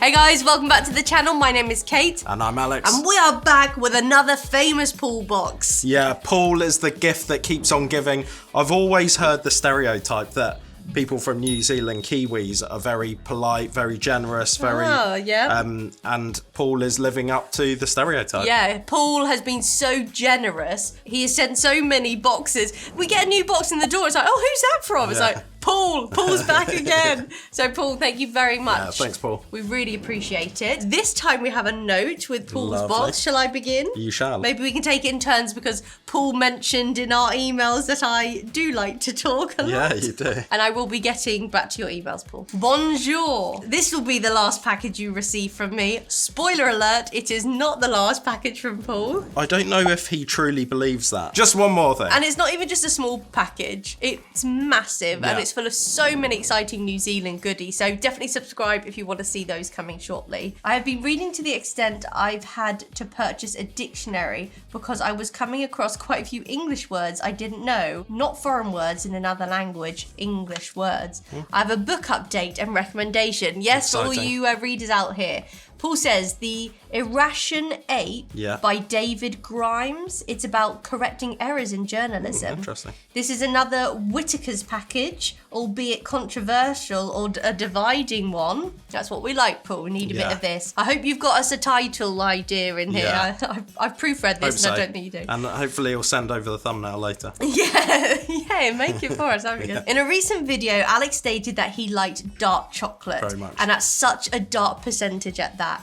Hey guys, welcome back to the channel. My name is Kate. And I'm Alex. And we are back with another famous Paul box. Yeah, Paul is the gift that keeps on giving. I've always heard the stereotype that people from New Zealand, Kiwis, are very polite, very generous, and Paul is living up to the stereotype. Yeah, Paul has been so generous. He has sent so many boxes. We get a new box in the door. It's like, oh, who's that from? It's like, Paul's back again. So Paul, thank you very much. Yeah, thanks, Paul. We really appreciate it. This time we have a note with Paul's Lovely. box. Shall I begin? You shall. Maybe we can take it in turns because Paul mentioned in our emails that I do like to talk a lot. Yeah, you do. And I will be getting back to your emails, Paul. Bonjour. This will be the last package you receive from me. Spoiler alert, it is not the last package from Paul. I don't know if he truly believes that. Just one more thing. And it's not even just a small package. It's massive and it's full of so many exciting New Zealand goodies. So definitely subscribe if you want to see those coming shortly. I have been reading to the extent I've had to purchase a dictionary because I was coming across quite a few English words I didn't know. Not foreign words in another language, English words. I have a book update and recommendation. Yes, for all you readers out here. Paul says The Irration Ape by David Grimes. It's about correcting errors in journalism. Interesting. This is another Whittaker's package, albeit controversial or a dividing one. That's what we like, Paul. We need a bit of this. I hope you've got us a title idea in here. Yeah. I've proofread this and I don't think you do. And hopefully you'll send over the thumbnail later. Yeah, make it for us. That'd be good. In a recent video, Alex stated that he liked dark chocolate. Very much. And at such a dark percentage at that.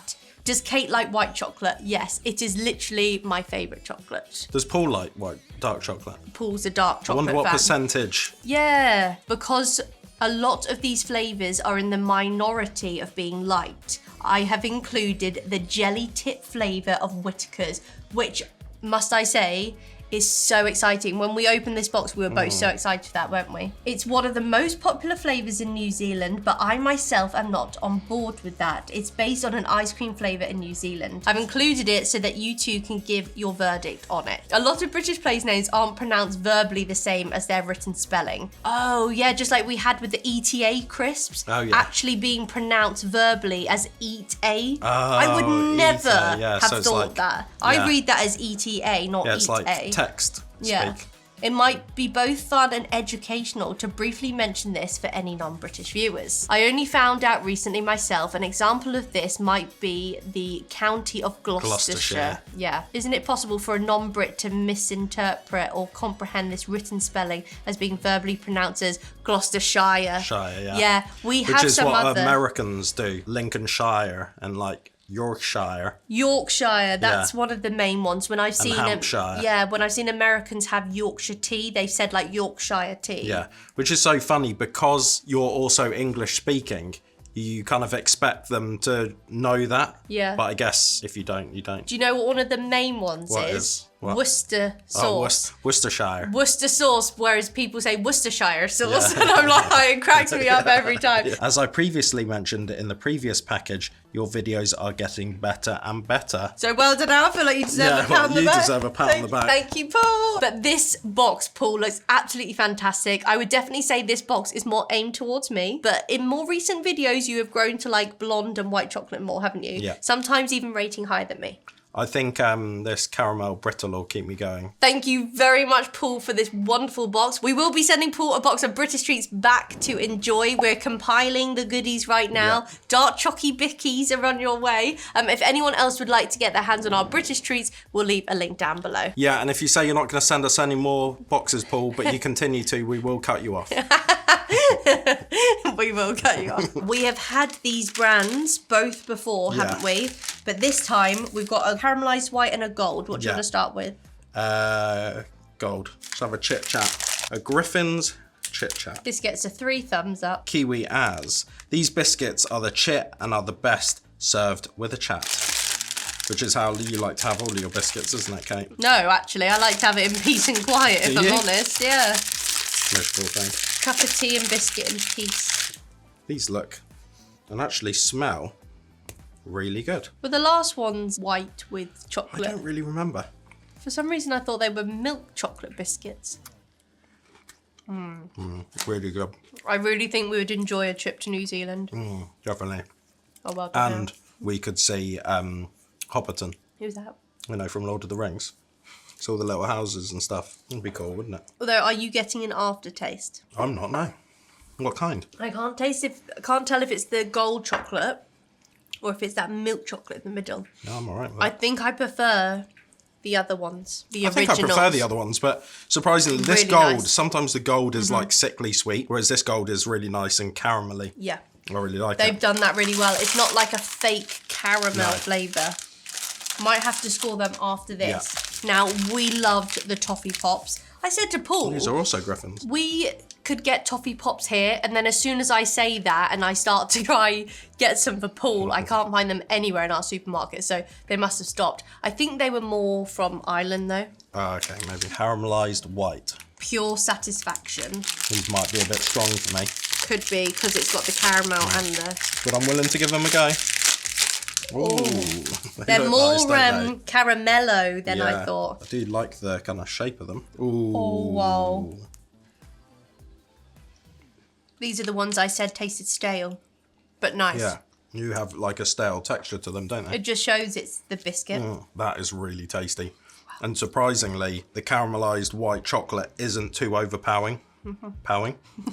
Does Kate like white chocolate? Yes, it is literally my favourite chocolate. Does Paul like dark chocolate? Paul's a dark chocolate I wonder what fan. percentage. Yeah, because a lot of these flavours are in the minority of being liked. I have included the jelly tip flavour of Whittaker's, which, must I say, is so exciting. When we opened this box, we were both so excited for that, weren't we? It's one of the most popular flavours in New Zealand, but I myself am not on board with that. It's based on an ice cream flavour in New Zealand. I've included it so that you two can give your verdict on it. A lot of British place names aren't pronounced verbally the same as their written spelling. Oh yeah, just like we had with the ETA crisps, actually being pronounced verbally as eat a. I would never have thought that. I read that as ETA, not eat a. Text speak. It might be both fun and educational to briefly mention this for any non-British viewers. I only found out recently myself. An example of this might be the county of Gloucestershire. Yeah. Isn't it possible for a non-Brit to misinterpret or comprehend this written spelling as being verbally pronounced as Gloucestershire? Yeah, we have some other... Which is what Americans do. Lincolnshire and Yorkshire, that's one of the main ones. When I've seen Hampshire. When I've seen Americans have Yorkshire tea, they've said Yorkshire tea. Yeah, which is so funny because you're also English speaking. You kind of expect them to know that. Yeah. But I guess if you don't, you don't. Do you know what one of the main ones is? What? Worcester sauce. Worcestershire. Worcester sauce, whereas people say Worcestershire sauce. And I'm like, it cracks me up every time. As I previously mentioned in the previous package, your videos are getting better and better. So well done, I feel like you deserve a pat on the back. You deserve a pat on the back. Thank you, Paul. But this box, Paul, looks absolutely fantastic. I would definitely say this box is more aimed towards me. But in more recent videos, you have grown to like blonde and white chocolate more, haven't you? Yeah. Sometimes even rating higher than me. I think this caramel brittle will keep me going. Thank you very much, Paul, for this wonderful box. We will be sending Paul a box of British treats back to enjoy. We're compiling the goodies right now. Dark Chocky Bickies are on your way. If anyone else would like to get their hands on our British treats, we'll leave a link down below. Yeah, and if you say you're not going to send us any more boxes, Paul, but you continue to, we will cut you off. We will cut you off. We have had these brands both before, haven't we? But this time we've got a caramelised white and a gold. What do you want to start with? Gold. Let's have a chit chat. A Griffins chit chat. This gets a 3 thumbs up. Kiwi as. These biscuits are the chit and are the best served with a chat. Which is how you like to have all of your biscuits, isn't it, Kate? No, actually, I like to have it in peace and quiet, if I'm honest. Yeah. Miserable thing. Cup of tea and biscuit in peace. These look and actually smell really good. Were the last ones white with chocolate? I don't really remember. For some reason, I thought they were milk chocolate biscuits. Really good. I really think we would enjoy a trip to New Zealand. Definitely. Oh, well, and we could see Hobbiton. Who's that? You know, from Lord of the Rings. It's all the little houses and stuff. It'd be cool, wouldn't it? Although, are you getting an aftertaste? I'm not, no. What kind? I can't tell if it's the gold chocolate or if it's that milk chocolate in the middle. No, I'm alright with I that. think I prefer the other ones, the originals. I think I prefer the other ones, but surprisingly, this Really gold, nice. sometimes the gold is like sickly sweet, whereas this gold is really nice and caramelly. Yeah. I really like They've it. done that really well. It's not like a fake caramel flavour. Might have to score them after this. Now, we loved the Toffeepops. I said to Paul... These are also Griffins. We could get Toffeepops here, and then as soon as I say that and I start to try get some for Paul, I can't find them anywhere in our supermarket, so they must have stopped. I think they were more from Ireland, though. Okay, maybe. Caramelised white. Pure satisfaction. These might be a bit strong for me. Could be, because it's got the caramel and the... But I'm willing to give them a go. Ooh, They're more nice, don't they? caramello than I thought. I do like the kind of shape of them. Ooh. Oh, wow. These are the ones I said tasted stale, but nice. Yeah, you have like a stale texture to them, don't they? It just shows it's the biscuit. That is really tasty. And surprisingly, the caramelised white chocolate isn't too overpowering.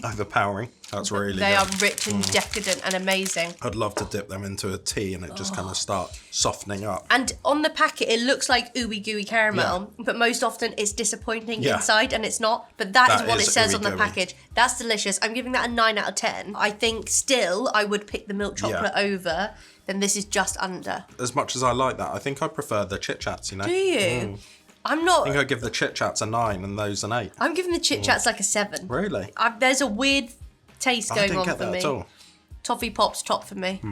Overpowering. That's really They good. are rich and decadent and amazing. I'd love to dip them into a tea and it just kind of start softening up. And on the packet, it looks like ooey gooey caramel, but most often it's disappointing inside and it's not. But that is what it says on the package. That's delicious. I'm giving that a 9 out of 10. I think still I would pick the milk chocolate over. Then this is just under. As much as I like that, I think I prefer the Chit Chats, you know? Do you? I'm not. I think I'd give the Chit Chats a 9 and those an 8. I'm giving the Chit Chats like a 7. Really? There's a weird taste going on for me. I didn't get that at all. Toffeepops top for me.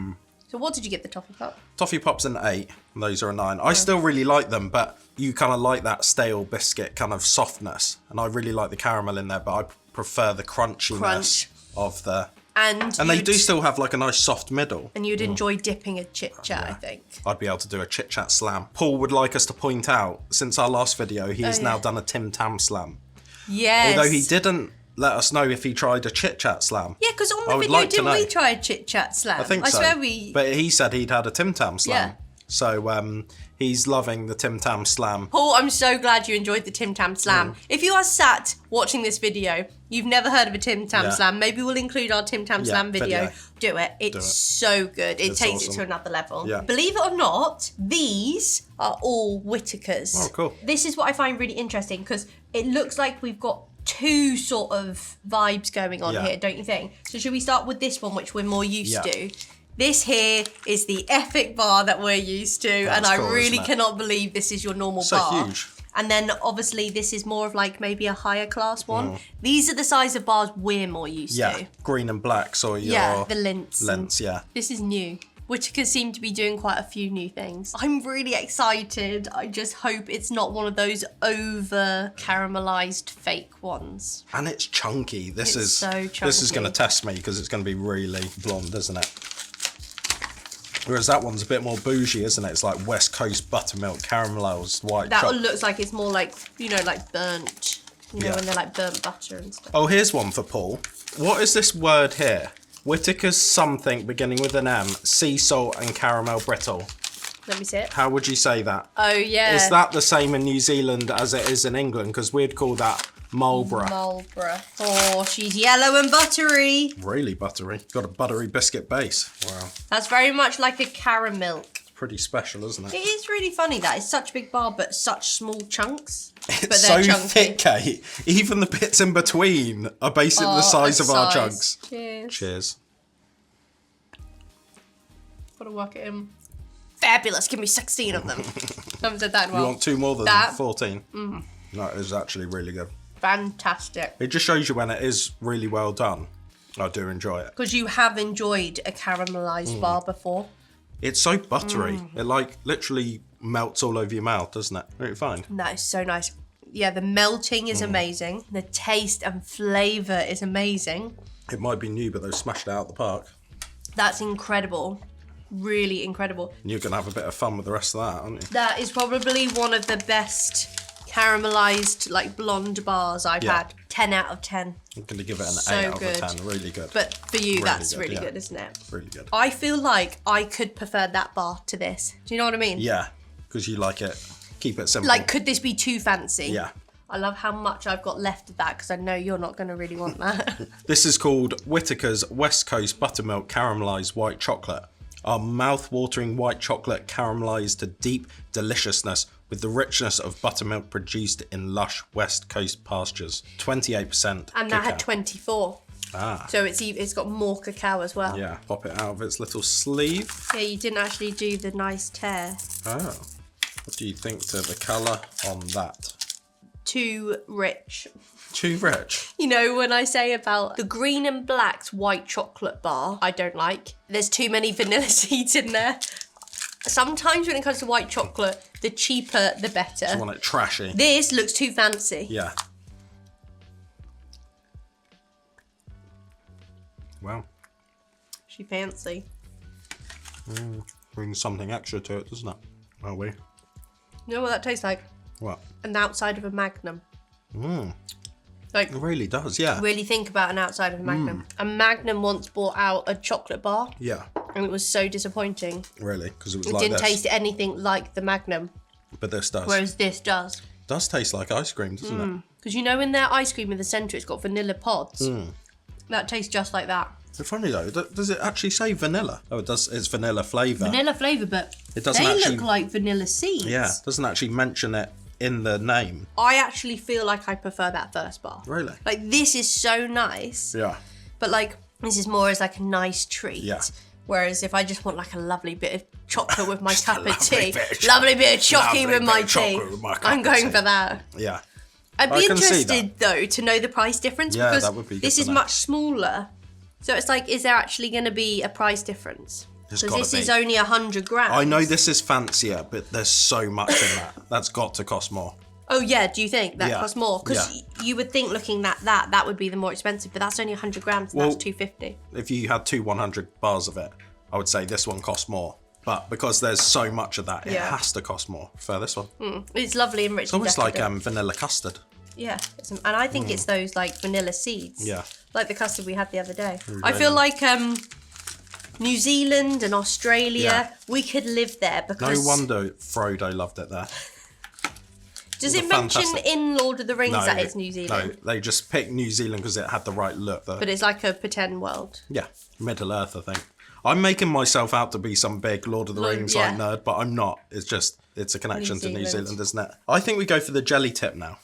So what did you get the Toffeepop? Toffeepops an 8, and those are a 9. I still really like them, but you kind of like that stale biscuit kind of softness, and I really like the caramel in there, but I prefer the crunchiness of the... And they do still have like a nice soft middle. And you'd enjoy dipping a Chit Chat, I think. I'd be able to do a Chit Chat slam. Paul would like us to point out, since our last video, he has now done a Tim Tam slam. Yes. Although he didn't let us know if he tried a Chit Chat slam. Yeah, because on the video, didn't we try a Chit Chat slam? I think so. I swear we... But he said he'd had a Tim Tam slam. Yeah. So he's loving the Tim Tam slam. Paul, I'm so glad you enjoyed the Tim Tam slam. If you are sat watching this video, you've never heard of a Tim Tam slam, maybe we'll include our Tim Tam slam video. Do it. It's so good. It takes it to another level. Yeah. Believe it or not, these are all Whittakers. Oh, cool. This is what I find really interesting because it looks like we've got two sort of vibes going on here, don't you think? So should we start with this one, which we're more used to? This here is the epic bar that we're used to, and I really cannot believe this is your normal bar. So huge. And then obviously this is more of like maybe a higher class one. These are the size of bars we're more used to. Green and black, so your the Lints. This is new. Whittaker seem to be doing quite a few new things. I'm really excited. I just hope it's not one of those over caramelized fake ones. And it's chunky. This It's is so chunky. This is going to test me because it's going to be really blonde, isn't it? Whereas that one's a bit more bougie, isn't it? It's like West Coast buttermilk caramelised white That chocolate. one looks like it's more like, you know, like burnt. You know, when they're like burnt butter and stuff. Oh, here's one for Paul. What is this word here? Whittaker's something beginning with an M, sea salt and caramel brittle. Let me see it. How would you say that? Oh, yeah. Is that the same in New Zealand as it is in England? Because we'd call that Marlborough. Marlborough. Oh, she's yellow and buttery. Really buttery. Got a buttery biscuit base. Wow. That's very much like a Caramelised. Pretty special, isn't it? It is really funny that it's such a big bar, but such small chunks. It's so thick, Kate. Even the bits in between are basically the size of our chunks. Cheers. Cheers. Gotta work it in. Fabulous. Give me 16 of them. Haven't said that in a while. You want 2 more than that? 14? That is actually really good. Fantastic. It just shows you when it is really well done. I do enjoy it. Because you have enjoyed a caramelised bar before. It's so buttery. It like literally melts all over your mouth, doesn't it? Don't you find? That is so nice. Yeah, the melting is amazing. The taste and flavour is amazing. It might be new, but they've smashed it out the park. That's incredible. Really incredible. And you're going to have a bit of fun with the rest of that, aren't you? That is probably one of the best caramelised, like blonde bars I've had. 10 out of 10. I'm going to give it an So 8 out good. of 10. Really good. But for you, Really that's good, really yeah. good, isn't it? Really good. I feel like I could prefer that bar to this. Do you know what I mean? Yeah, because you like it. Keep it simple. Like, could this be too fancy? Yeah. I love how much I've got left of that because I know you're not going to really want that. This is called Whittaker's West Coast Buttermilk Caramelised White Chocolate. Our mouth-watering white chocolate caramelised to deep deliciousness with the richness of buttermilk produced in lush West Coast pastures. 28% And that had 24. Ah. So it's got more cacao as well. Yeah, pop it out of its little sleeve. Yeah, you didn't actually do the nice tear. Oh. What do you think to the colour on that? Too rich. Too rich. You know, when I say about the green and black's white chocolate bar, I don't like. There's too many vanilla seeds in there. Sometimes when it comes to white chocolate, the cheaper, the better. You want it trashy. This looks too fancy. Yeah. Wow. She fancy. Brings something extra to it, doesn't it? Are we? You know what that tastes like? What? An outside of a Magnum. Mmm. Like, It really does, yeah. really think about an outside of a Magnum. A Magnum once brought out a chocolate bar, Yeah, and it was so disappointing. really, because it was It like didn't this. taste anything like the Magnum, But this does. whereas this does. Does taste like ice cream, doesn't it? Because you know in their ice cream in the centre, it's got vanilla pods. That tastes just like that. It's funny though, does it actually say vanilla? Oh, it does. It's vanilla flavour. Vanilla flavour, but It doesn't they actually- look like vanilla seeds. Yeah, doesn't actually mention it in the name. I actually feel like I prefer that first bar. Really? Like, this is so nice, Yeah. but like, this is more as like a nice treat. Yeah. Whereas if I just want like a lovely bit of chocolate with my Just cup a of lovely tea, bit of lovely bit of chocolate Lovely with bit my of tea, chocolate with my cup I'm of going tea. for that. Yeah. I'd I be can see interested though to know the price difference Yeah, because that would be good this to is know. much smaller. So it's like, is there actually going to be a price difference? There's Because gotta this be. is only 100 grams. I know this is fancier, but there's so much in that. That's got to cost more. Oh yeah, do you think that Yeah. costs more? Because you would think looking at that would be the more expensive, but that's only 100 grams and Well, that's $2.50. If you had 100 bars of it, I would say this one costs more. But because there's so much of that, it Yeah. has to cost more. For this one. It's lovely and rich. It's almost like vanilla custard. Yeah, and I think it's those like vanilla seeds. Yeah. Like the custard we had the other day. Really I feel nice. like New Zealand and Australia, Yeah. we could live there No because. wonder Frodo loved it there. Does It it was mention fantastic. in Lord of the Rings that it's New Zealand? No, they just picked New Zealand because it had the right look. But it's like a pretend world. Yeah, Middle Earth, I think. I'm making myself out to be some big Lord of the Rings like yeah. nerd, but I'm not. It's a connection to New Zealand. Zealand, isn't it? I think we go for the jelly tip now.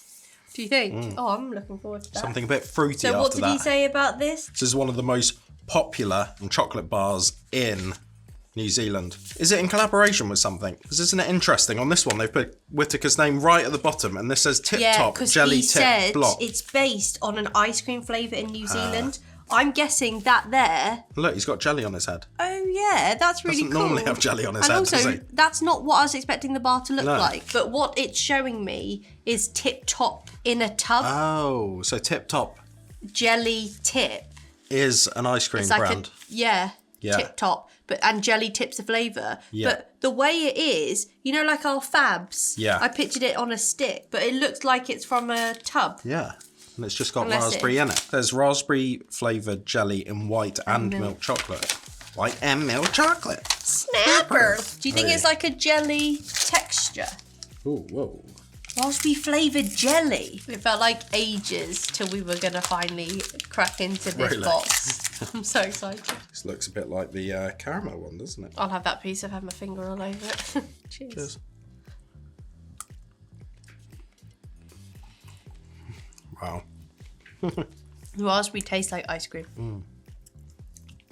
Do you think? Oh, I'm looking forward to that. Something a bit fruity So after what did that. he say about this? This is one of the most popular and chocolate bars in New Zealand. Is it in collaboration with something? Because isn't it interesting? On this one, they've put Whittaker's name right at the bottom, and this says Yeah, TipTop because Jelly he Tip said Block. it's based on an ice cream flavour in New Zealand. I'm guessing that there. Look, he's got jelly on his head. Oh yeah, that's really Doesn't cool. normally have jelly on his and head, also, does he? that's not what I was expecting the bar to look No. like. But what it's showing me is TipTop in a tub Oh, so TipTop jelly tip. is an ice cream It's like brand. yeah, Yeah. TipTop. And jelly tips a flavour. Yeah. But the way it is, you know, like our Fabs. Yeah. I pictured it on a stick, but it looks like it's from a tub. Yeah. And it's just got Unless raspberry in it. There's raspberry flavoured jelly in white and milk chocolate. White and milk chocolate. Snappers. Do you think Hey. it's like a jelly texture? Ooh, whoa. Raspberry flavoured jelly. It felt like ages till we were going to finally crack into this Really? box. I'm so excited. This looks a bit like the caramel one, doesn't it? I'll have that piece. I've had my finger all over it. Cheers. Cheers. Wow. Raspberry tastes like ice cream.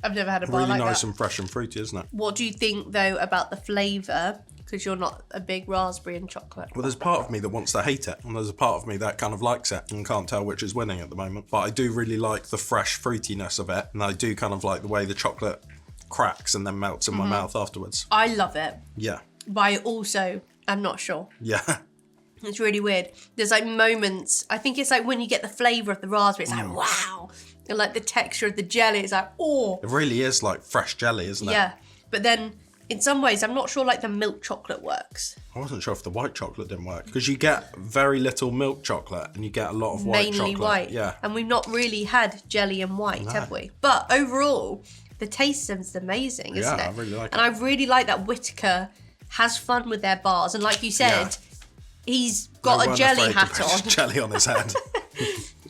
I've never had a bar Really like nice that. and fresh and fruity, isn't it? What do you think, though, about the flavour? Because you're not a big raspberry and chocolate. Well, there's a part of me that wants to hate it, and there's a part of me that kind of likes it and can't tell which is winning at the moment. But I do really like the fresh fruitiness of it, and I do kind of like the way the chocolate cracks and then melts in my mouth afterwards. I love it, Yeah. but I also am not sure. Yeah. It's really weird. There's like moments, I think it's like when you get the flavour of the raspberry, it's like, wow. And like the texture of the jelly, it's like, oh. It really is like fresh jelly, isn't it? Yeah. But then in some ways, I'm not sure like the milk chocolate works. I wasn't sure if the white chocolate didn't work because you get very little milk chocolate and you get a lot of white chocolate. Mainly white. Yeah. And we've not really had jelly and white, have we? But overall, the taste is amazing, isn't it? Yeah, I really like it. And I really like that Whittaker has fun with their bars. And like you said, he's got a jelly hat on. Jelly on his head.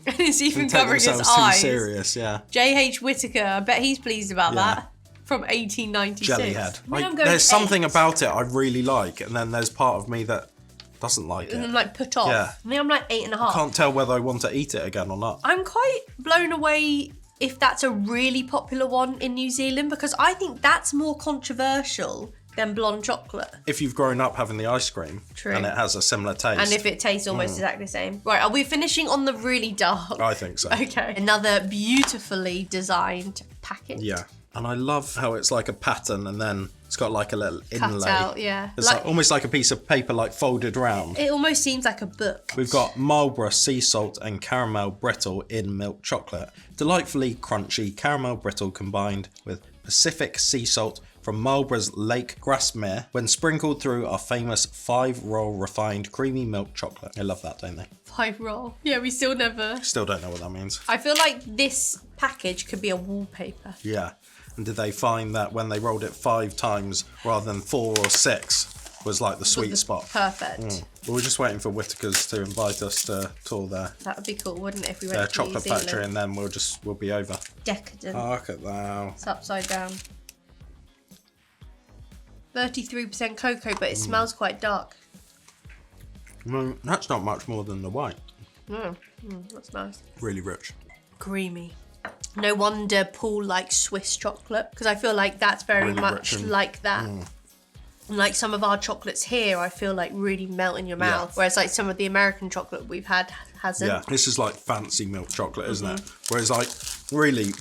And it's even Take covering his themselves eyes. too serious, yeah. J.H. Whittaker, I bet he's pleased about that. From 1896. Jelly head. I mean, there's something about it I really like, and then there's part of me that doesn't like it. And I'm like put off. Yeah. I mean, I'm like 8.5. I can't tell whether I want to eat it again or not. I'm quite blown away if that's a really popular one in New Zealand, because I think that's more controversial than blonde chocolate. If you've grown up having the ice cream and it has a similar taste. And if it tastes almost exactly the same. Right, are we finishing on the really dark? I think so. Okay. Another beautifully designed package. Yeah. And I love how it's like a pattern and then it's got like a little inlay. Cut out, yeah. It's like, almost like a piece of paper like folded round. It almost seems like a book. We've got Marlborough sea salt and caramel brittle in milk chocolate. Delightfully crunchy caramel brittle combined with Pacific sea salt from Marlborough's Lake Grasmere when sprinkled through our famous 5-roll refined creamy milk chocolate. They love that, don't they? 5-roll. Yeah, we still never... Still don't know what that means. I feel like this package could be a wallpaper. Yeah. And did they find that when they rolled it 5 times rather than 4 or 6 was like the sweet spot? Perfect. Well, we're just waiting for Whittaker's to invite us to tour their That would be cool, wouldn't it, if we went to chocolate New Zealand? factory, and then we'll be over. Decadent. Oh, look at that. It's upside down. 33% cocoa, but it smells quite dark. No, that's not much more than the white. No, that's nice. Really rich. Creamy. No wonder Paul likes Swiss chocolate, because I feel like that's very Really much rich and- like that. And like some of our chocolates here, I feel like really melt in your mouth. Whereas like some of the American chocolate we've had hasn't. Yeah, this is like fancy milk chocolate, isn't it? Whereas like, really,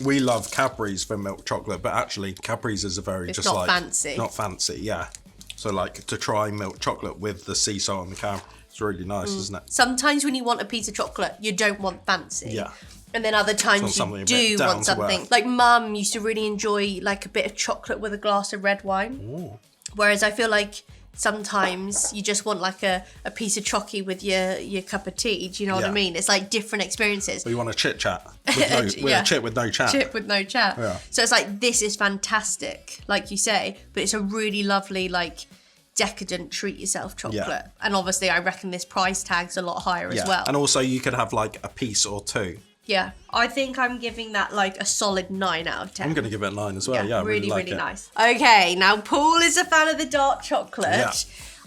we love Cadbury's for milk chocolate, but actually Cadbury's is a very It's just not like... fancy. Not fancy, yeah. So like, to try milk chocolate with the sea salt and the caramel, it's really nice, isn't it? Sometimes when you want a piece of chocolate, you don't want fancy. Yeah. And then other times something you a bit do down want to something. earth. Like Mum used to really enjoy like a bit of chocolate with a glass of red wine. Ooh. Whereas I feel like sometimes you just want like a piece of chocky with your cup of tea. Do you know what I Yeah. mean? It's like different experiences. But you want a chit chat. With Yeah. a chit with no chat. Chip with no chat. Yeah. So it's like, this is fantastic, like you say, but it's a really lovely, like, decadent treat yourself chocolate. Yeah. And obviously I reckon this price tag's a lot higher Yeah. as well. And also you could have like a piece or 2. Yeah, I think I'm giving that like a solid 9 out of 10. I'm going to give it 9 as well. Yeah, I really like really it. nice. Okay, now Paul is a fan of the dark chocolate. Yeah.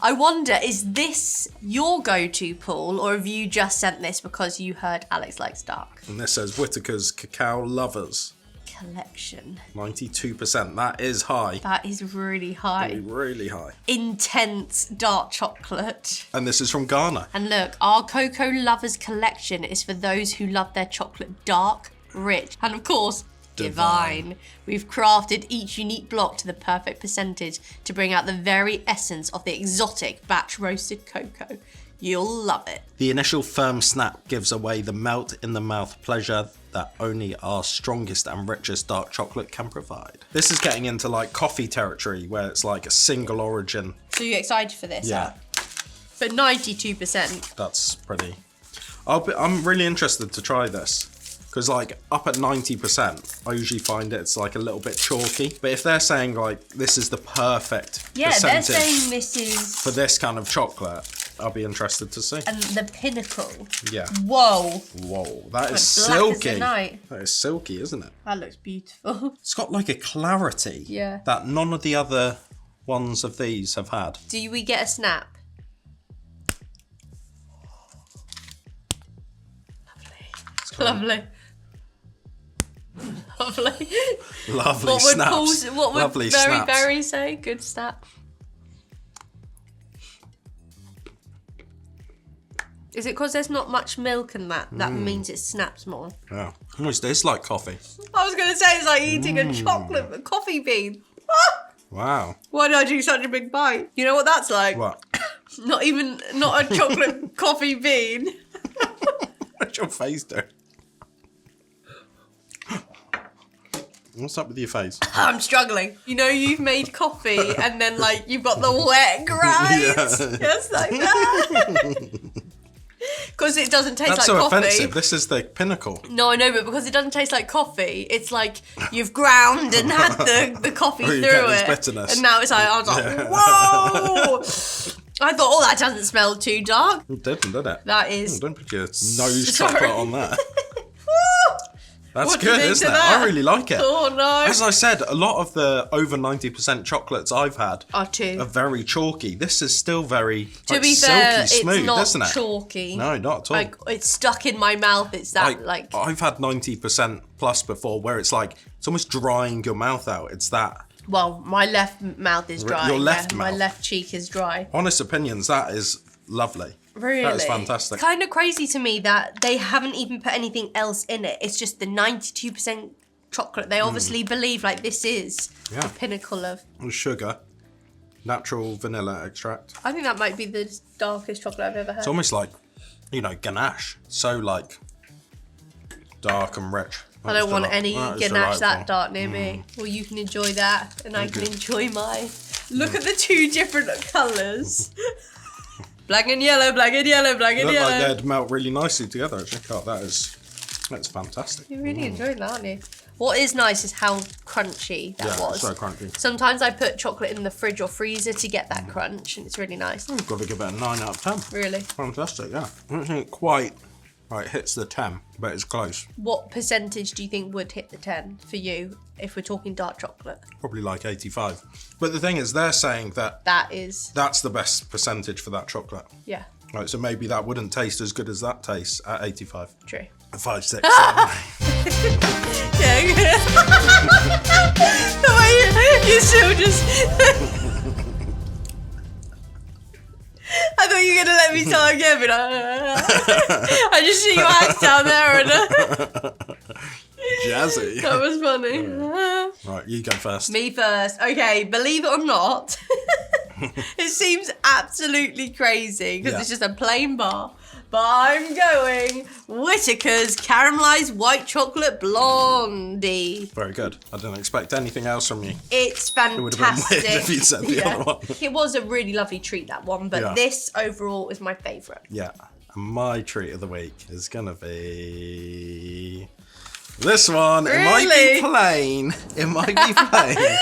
I wonder, is this your go-to, Paul, or have you just sent this because you heard Alex likes dark? And this says Whittaker's Cacao Lovers. Collection. 92%. That is high. That is really high. Really high. Intense dark chocolate. And this is from Ghana. And look, our Cocoa Lovers collection is for those who love their chocolate dark, rich, and of course, divine. We've crafted each unique block to the perfect percentage to bring out the very essence of the exotic batch roasted cocoa. You'll love it. The initial firm snap gives away the melt in the mouth pleasure that only our strongest and richest dark chocolate can provide. This is getting into like coffee territory where it's like a single origin. So you're excited for this? Yeah. But 92%. That's pretty. I'm really interested to try this. Because like up at 90%, I usually find it's like a little bit chalky. But if they're saying like this is the perfect Yeah, percentage they're saying this is... for this kind of chocolate, I'll be interested to see. And the pinnacle. Yeah. Whoa. Whoa, that is Black as the silky. night. That is silky, isn't it? That looks beautiful. It's got like a clarity that none of the other ones of these have had. Do we get a snap? Lovely. Lovely. Lovely What would snaps. what would Lovely Very snaps. Berry say? Good snap. Is it because there's not much milk in that? That means it snaps more. Yeah, almost tastes like coffee. I was going to say it's like eating a chocolate coffee bean. Wow. Why did I do such a big bite? You know what that's like? What? Not a chocolate coffee bean. What's your face doing? What's up with your face? I'm struggling. You know, you've made coffee and then like you've got the wet grinds. Just like that. Because it doesn't taste That's like so coffee. offensive. This is the pinnacle. No, I know, but because it doesn't taste like coffee, it's like you've ground and had the coffee you through get this it. bitterness. And now it's like, I was like, whoa! I thought, oh, that doesn't smell too dark. It didn't, did it? That is... Don't put your nose chocolate on that. That's What do you good, think isn't to it? that? I really like it. Oh, no. As I said, a lot of the over 90% chocolates I've had are very chalky. This is still very to be fair, silky smooth, it's not isn't it? chalky. No, not at all. Like, it's stuck in my mouth. It's that, like... I've had 90% plus before where it's like, it's almost drying your mouth out. It's that. Well, my left mouth is dry. Your left My mouth? left cheek is dry. Honest opinions, that is lovely. Really? That is fantastic. It's kind of crazy to me that they haven't even put anything else in it. It's just the 92% chocolate. They obviously believe like this is the pinnacle of... Sugar, natural vanilla extract. I think that might be the darkest chocolate I've ever had. It's almost like, you know, ganache. So like dark and rich. I don't want any ganache that delightful. dark near me. Well, you can enjoy that and I can enjoy mine. Look at the two different colours. Black and yellow, black and yellow, black and Look yellow. like they'd melt really nicely together. Actually, God, that's fantastic. You're really enjoying that, aren't you? What is nice is how crunchy that was. So crunchy. Sometimes I put chocolate in the fridge or freezer to get that crunch, and it's really nice. I've got to give it a 9 out of 10. Really? Fantastic, yeah. I don't think it quite hits the 10, but it's close. What percentage do you think would hit the 10 for you if we're talking dark chocolate? Probably like 85. But the thing is, they're saying that that's the best percentage for that chocolate. Yeah. Right, so maybe that wouldn't taste as good as that tastes at 85. True. 5, 6, 7. Yeah. The way you still just... I thought you were going to let me start again, but I just see your hands down there and... Jazzy. That was funny. Right, you go first. Me first. Okay, believe it or not, it seems absolutely crazy because it's just a plain bar. But I'm going Whittaker's Caramelised White Chocolate Blondie. Very good. I didn't expect anything else from you. It's fantastic. It would have been weird if you said the other one. It was a really lovely treat, that one, but this overall is my favourite. Yeah. And my treat of the week is going to be... this one. Really? It might be plain. It might be plain.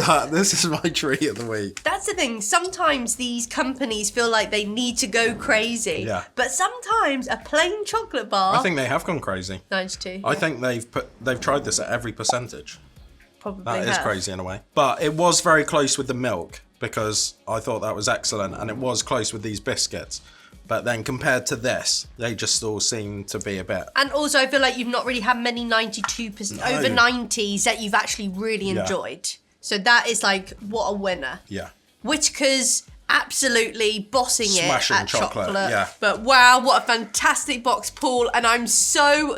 But this is my treat of the week. That's the thing. Sometimes these companies feel like they need to go crazy. Yeah. But sometimes a plain chocolate bar... I think they have gone crazy. 92. I think they've tried this at every percentage. Probably That is crazy in a way. But it was very close with the milk because I thought that was excellent, and it was close with these biscuits. But then compared to this, they just all seem to be a bit... And also, I feel like you've not really had many 92%, over 90s that you've actually really enjoyed. So that is like, what a winner. Yeah. Whittaker's absolutely bossing Smashing it at chocolate. yeah. But wow, what a fantastic box, Paul. And I'm so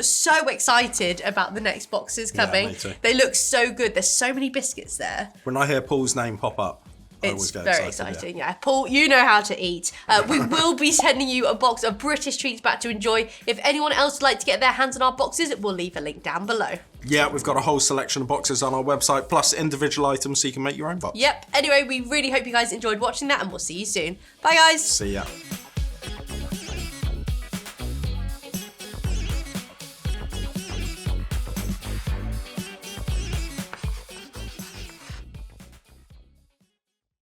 excited about the next boxes coming. me too. They look so good. There's so many biscuits there. When I hear Paul's name pop up, I always It's get very excited. exciting, yeah. Paul, you know how to eat. We will be sending you a box of British treats back to enjoy. If anyone else would like to get their hands on our boxes, we'll leave a link down below. Yeah, we've got a whole selection of boxes on our website, plus individual items so you can make your own box. Yep. Anyway, we really hope you guys enjoyed watching that, and we'll see you soon. Bye, guys. See ya.